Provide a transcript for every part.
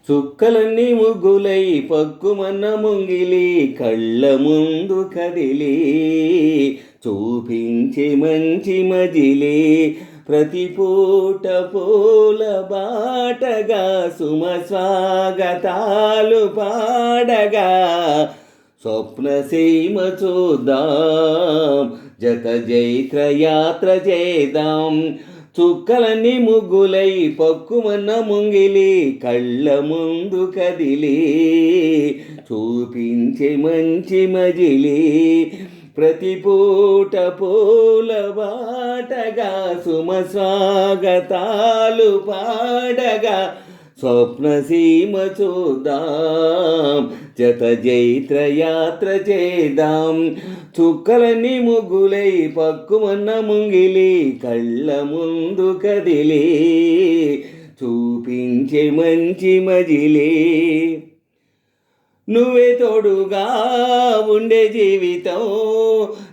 చుక్కలన్నీ ముగ్గులై పక్కుమన్న ముంగిలి కళ్ళ ముందు కదిలి చూపించే మంచి మజిలి ప్రతి పూట పూల బాటగా సుమ స్వాగతాలు పాడగా స్వప్న సీమ చూద్దాం జత జైత్ర యాత్ర చేద్దాం చుక్కలన్నీ ముగ్గులై పక్కుమన్న ముంగిలి కళ్ళ ముందు కదిలి చూపించే మంచి మజిలి ప్రతి పూట పూల బాటగా సుమ స్వాగతాలు పాడగా స్వప్న సీమ చూద్దాం జత జైత్ర యాత్ర చేద్దాం చుక్కలన్నీ ముగ్గులై పక్కుమన్న ముంగిలి కళ్ళ ముందు కదిలి చూపించే మంచి మజిలి నువ్వే తోడుగా ఉండే జీవితం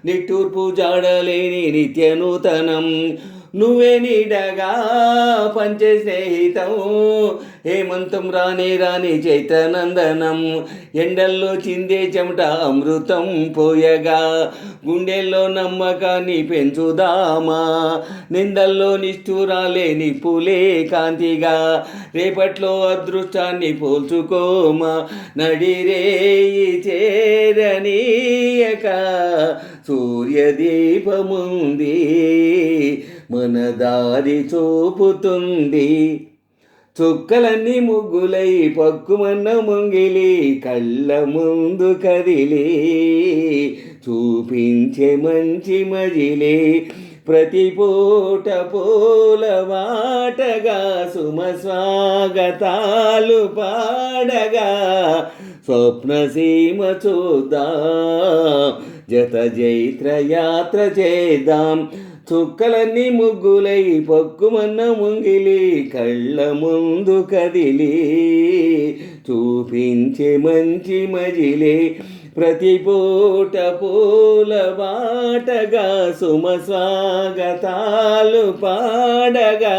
నిట్టూర్పు జాడలేని నిత్య నూతనం నువ్వే నీడగా పంచే స్నేహితం హేమంతం రాని చైతనందనం ఎండల్లో చిందే చెమట అమృతం పోయగా గుండెల్లో నమ్మకాన్ని పెంచుదామా నిందల్లో నిష్ఠురాలేని పూలే కాంతిగా రేపట్లో అదృష్టాన్ని పోల్చుకోమా నడిరేయి చేరనీయక సూర్యదీపముంది మన దారి చూపుతుంది చుక్కలన్నీ ముగ్గులై పక్కుమన్న ముంగిలి కళ్ళ ముందు కదిలి చూపించే మంచి మజిలి ప్రతి పూట పూల బాటగా సుమ స్వాగతాలు పాడగా స్వప్న సీమ చూద్దాం జత జైత్ర యాత్ర చేద్దాం చుక్కలన్నీ ముగ్గులై పక్కుమన్న ముంగిలి కళ్ళ ముందు కదిలి చూపించే మంచి మజిలి ప్రతి పూట పూల బాటగా సుమ స్వాగతాలు పాడగా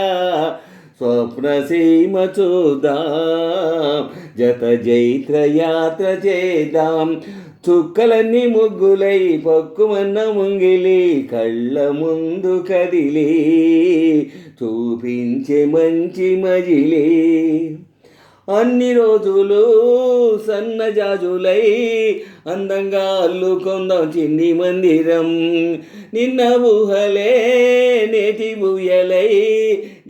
స్వప్న సీమ చూద్దాం జత జైత్ర యాత్ర చేద్దాం చుక్కలన్నీ ముగ్గులై పక్కుమన్న ముంగిలి కళ్ళ ముందు కదిలి చూపించే మంచి మజిలి అన్ని రోజులు సన్నజాజులై అందంగా అల్లుకొందాం చిన్ని మందిరం నిన్న ఊహలే నేటి ఊయలై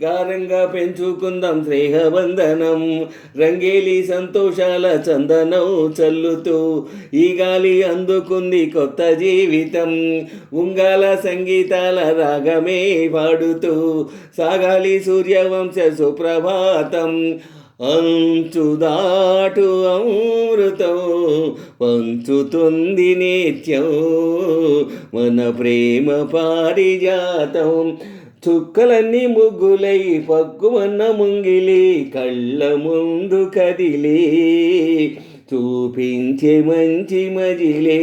గారంగా పెంచుకుందాం స్నేహబంధనం రంగేలి సంతోషాల చందనం చల్లుతూ ఈ గాలి అందుకుంది కొత్త జీవితం ఉంగాల సంగీతాల రాగమే పాడుతూ సాగాలి సూర్యవంశ సుప్రభాతం అంచుదాటు అమృతం పంచుతుంది నిత్యం మన ప్రేమ పారిజాతం చుక్కలన్నీ ముగ్గులై పక్కుమన్న ముంగిలి కళ్ళ ముందు కదిలి చూపించే మంచి మజిలి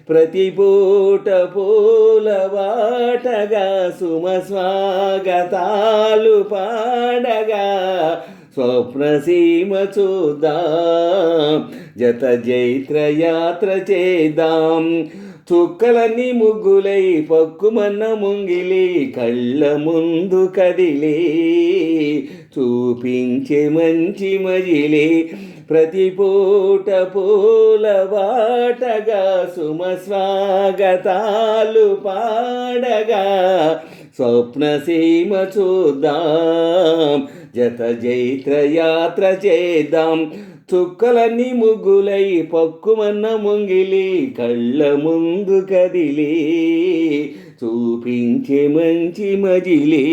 ప్రతి పూట పూల బాటగా సుమ స్వాగతాలు పాడగా స్వప్న సీమ చూద్దాం జత జైత్ర యాత్ర చేద్దాం చుక్కలన్నీ ముగ్గులై పక్కుమన్న ముంగిలి కళ్ళ ముందు కదిలి చూపించే మంచి మజిలి ప్రతి పూట పూల బాటగా సుమ స్వాగతాలు పాడగా స్వప్న సీమ చూద్దాం జత జైత్ర యాత్ర చేద్దాం చుక్కలన్నీ ముగ్గులై పక్కుమన్న ముంగిలి కళ్ళ ముందు కదిలి చూపించే మంచి మజిలి